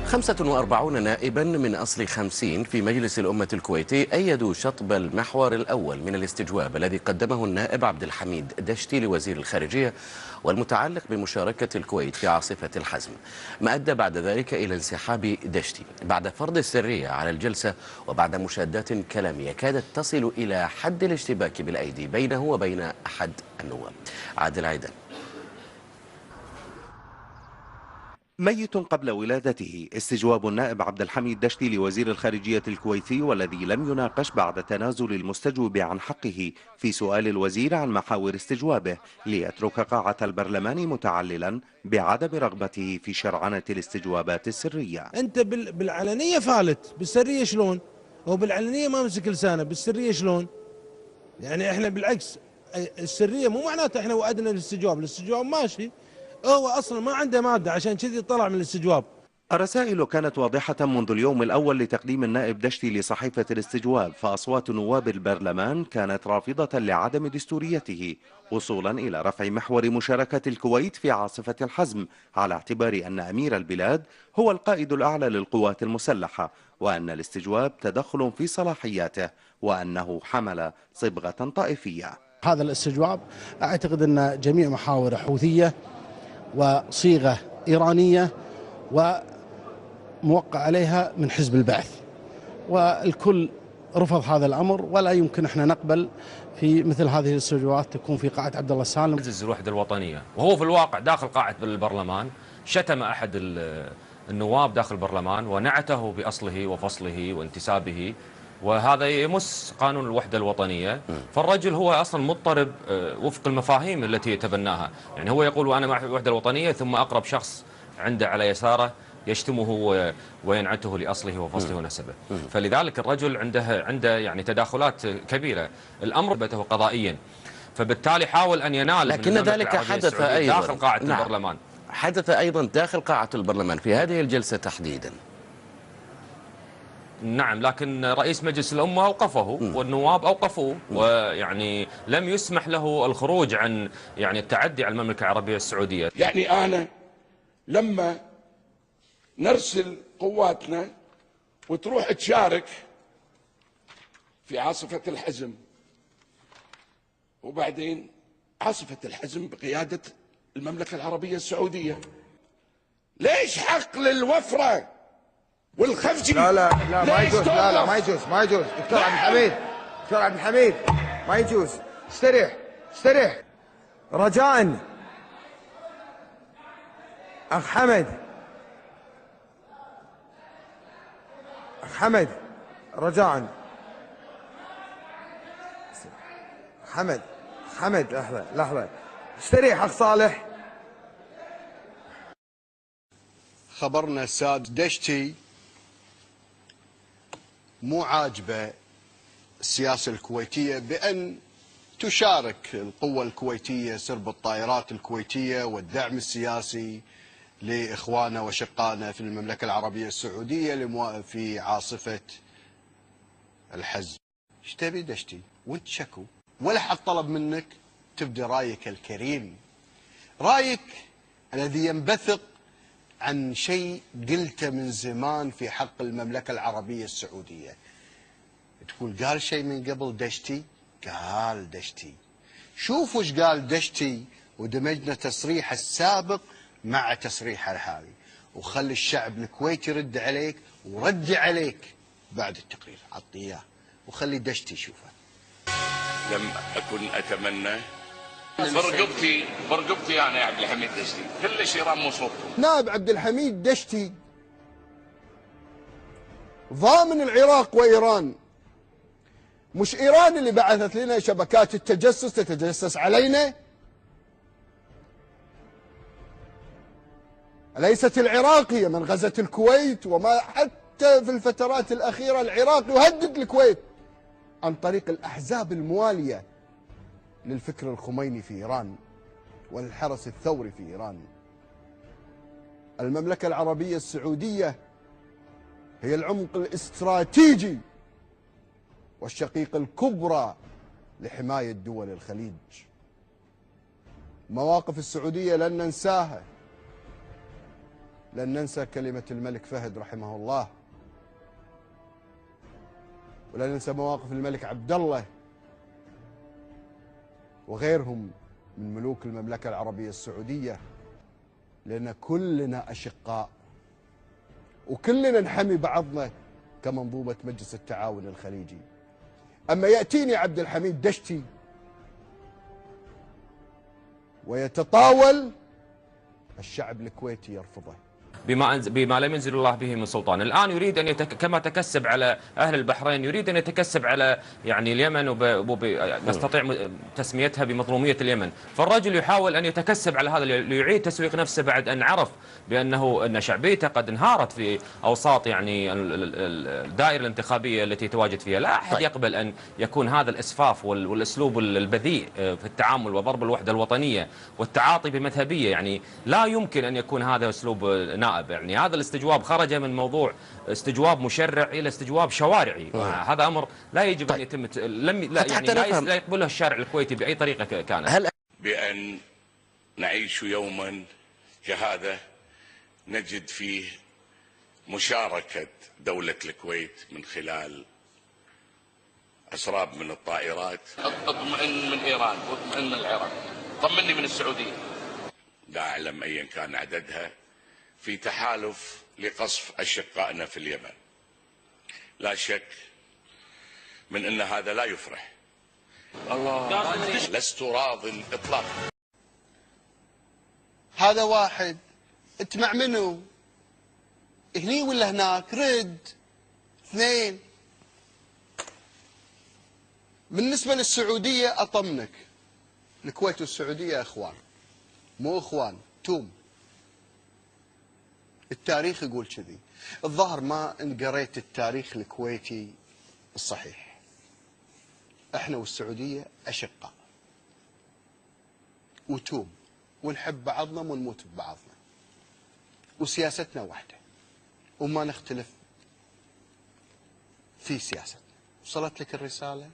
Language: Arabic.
45 نائبا من أصل 50 في مجلس الأمة الكويتي أيدوا شطب المحور الأول من الاستجواب الذي قدمه النائب عبد الحميد دشتي لوزير الخارجية والمتعلق بمشاركة الكويت في عاصفة الحزم، ما أدى بعد ذلك إلى انسحاب دشتي بعد فرض السرية على الجلسة وبعد مشادات كلامية كادت تصل إلى حد الاشتباك بالأيدي بينه وبين أحد النواب. عادل عيدان. ميت قبل ولادته استجواب النائب عبد الحميد دشتي لوزير الخارجية الكويتي، والذي لم يناقش بعد تنازل المستجوب عن حقه في سؤال الوزير عن محاور استجوابه ليترك قاعة البرلمان متعللا بعدم رغبته في شرعنة الاستجوابات السرية. أنت بالعلنية فالت، بالسرية شلون؟ هو بالعلنية ما مسك لسانه، بالسرية شلون؟ يعني احنا بالعكس، السرية مو معناته احنا وعدنا الاستجواب ماشي، هو اصلا ما عنده ماده عشان كذي طلع من الاستجواب. الرسائل كانت واضحة منذ اليوم الأول لتقديم النائب دشتي لصحيفة الاستجواب، فأصوات نواب البرلمان كانت رافضة لعدم دستوريته، وصولا إلى رفع محور مشاركة الكويت في عاصفة الحزم على اعتبار أن أمير البلاد هو القائد الأعلى للقوات المسلحة، وأن الاستجواب تدخل في صلاحياته، وأنه حمل صبغة طائفية. هذا الاستجواب أعتقد أن جميع محاوره حوثية وصيغة إيرانية وموقع عليها من حزب البعث، والكل رفض هذا الأمر، ولا يمكن احنا نقبل في مثل هذه الاستجوابات تكون في قاعة عبد الله السالم. مجلس الوحدة الوطنية وهو في الواقع داخل قاعة البرلمان شتم أحد النواب داخل البرلمان ونعته بأصله وفصله وانتسابه، وهذا يمس قانون الوحدة الوطنية. فالرجل هو أصلا مضطرب وفق المفاهيم التي يتبناها، يعني هو يقول أنا مع الوحدة الوطنية ثم أقرب شخص عنده على يساره يشتمه وينعته لأصله وفصله ونسبه. فلذلك الرجل عنده يعني تداخلات كبيرة، الأمر بته قضائيا، فبالتالي حاول أن ينال لكن ذلك حدث أيضا داخل قاعة البرلمان. حدث أيضا داخل قاعة البرلمان في هذه الجلسة تحديدا. نعم، لكن رئيس مجلس الأمة أوقفه والنواب أوقفوه، ويعني لم يسمح له الخروج عن يعني التعدي على المملكة العربية السعودية. يعني أنا لما نرسل قواتنا وتروح تشارك في عاصفة الحزم، وبعدين عاصفة الحزم بقيادة المملكة العربية السعودية، ليش حق للوفرة والخفجي؟ لا ما يجوز، لا ما يجوز دكتور عبد الحميد، دكتور عبد الحميد ما يجوز. استريح رجاء. اخ حمد رجاء. حمد لحظة استريح اخ صالح. خبرنا الساد دشتي مو عاجبه السياسة الكويتية بأن تشارك القوة الكويتية سرب الطائرات الكويتية والدعم السياسي لإخواننا وشقائنا في المملكة العربية السعودية في عاصفة الحزم. ايش تبي دشتي وانت شكو؟ ولا حد طلب منك تبدي رايك الكريم، رايك الذي ينبثق عن شيء قلته من زمان في حق المملكة العربية السعودية. تقول قال شيء من قبل دشتي؟ قال دشتي. شوفوا ايش قال دشتي، ودمجنا تصريح السابق مع تصريح الحالي، وخلي الشعب الكويتي يرد عليك ورد عليك بعد التقرير. عطيه اياه وخلي دشتي يشوفه. لم أكن أتمنى برقبتي انا يا عبد الحميد دشتي، كل شيء رام صوبته. نائب عبد الحميد دشتي ضامن العراق وإيران، مش إيران اللي بعثت لنا شبكات التجسس تتجسس علينا؟ أليست العراق هي من غزت الكويت؟ وما حتى في الفترات الأخيرة العراق يهدد الكويت عن طريق الأحزاب الموالية للفكر الخميني في إيران والحرس الثوري في إيران. المملكة العربية السعودية هي العمق الاستراتيجي والشقيقة الكبرى لحماية دول الخليج. مواقف السعودية لن ننساها، لن ننسى كلمة الملك فهد رحمه الله، ولا ننسى مواقف الملك عبد الله وغيرهم من ملوك المملكة العربية السعودية، لأن كلنا أشقاء وكلنا نحمي بعضنا كمنظومة مجلس التعاون الخليجي. أما يأتيني عبد الحميد دشتي ويتطاول، الشعب الكويتي يرفضه بما لم ينزل الله به من سلطان. الآن يريد أن كما تكسب على أهل البحرين يريد أن يتكسب على يعني اليمن، نستطيع تسميتها بمظلومية اليمن. فالرجل يحاول أن يتكسب على هذا ليعيد تسويق نفسه بعد أن عرف أن شعبيته قد انهارت في أوساط يعني الدائرة الانتخابية التي تواجد فيها. لا أحد يقبل أن يكون هذا الإسفاف والأسلوب البذيء في التعامل وضرب الوحدة الوطنية والتعاطي بمذهبية. يعني لا يمكن أن يكون هذا أسلوب نائب. يعني هذا الاستجواب خرج من موضوع استجواب مشرع إلى استجواب شوارعي. هذا أمر لا يجب أن يتم لا يقبله الشارع الكويتي بأي طريقة كانت. بأن نعيش يوما كهذا نجد فيه مشاركة دولة الكويت من خلال أسراب من الطائرات. اطمئن من إيران واطمئن من العراق، طمني من السعودية. لا أعلم أيا كان عددها، في تحالف لقصف أشقائنا في اليمن. لا شك من أن هذا لا يفرح. لست راض إطلاقا. هذا واحد، انت مع منو؟ هني ولا هناك؟ رد. اثنين. بالنسبة للسعودية أطمنك، الكويت والسعودية إخوان، مو إخوان توم. التاريخ يقول كذي. الظاهر ما انقريت التاريخ الكويتي الصحيح. احنا والسعودية أشقاء وتوم، ونحب بعضنا ونموت ببعضنا، وسياستنا واحدة وما نختلف في سياستنا. وصلت لك الرسالة؟